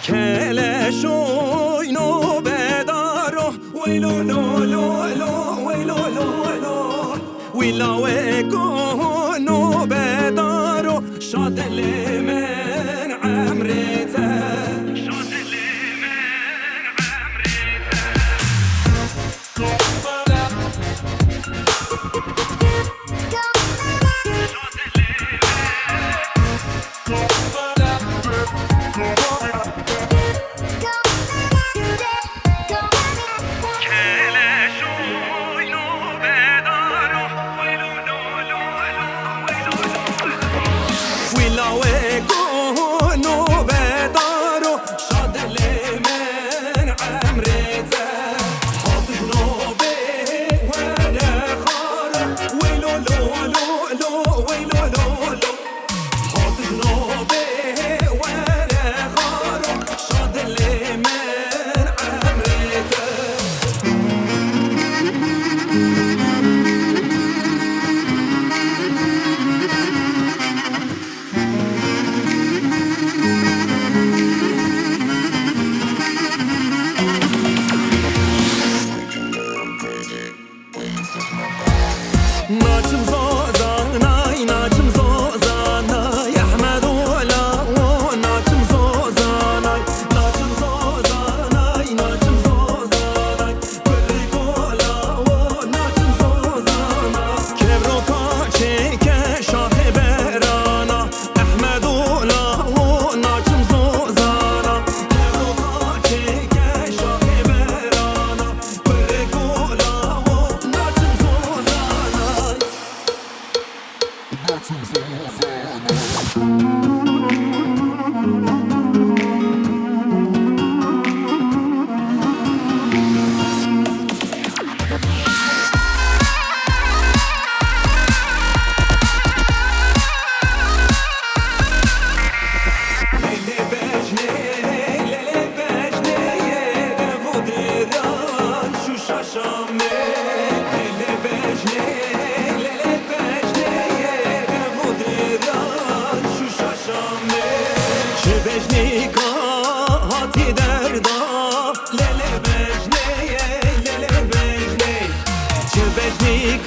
کلش اینو بدارو ویلو لو لو لو ویلو لو لو ویلا و گونو بدارو شادل من عمرته ناچم زوزانای ناچم زوزانای احمد ولا ناچم زوزانای ناچم زوزانای ناچم زوزانای بری گولا ناچم زوزانای کبرو کاچه که شاه برانا احمد ولا ناچم زوزانای کبرو کاچه که شاه برانا بری گولا ناچم زوزانای هاتی دردا لله بجنه لله بجنه چه بجنی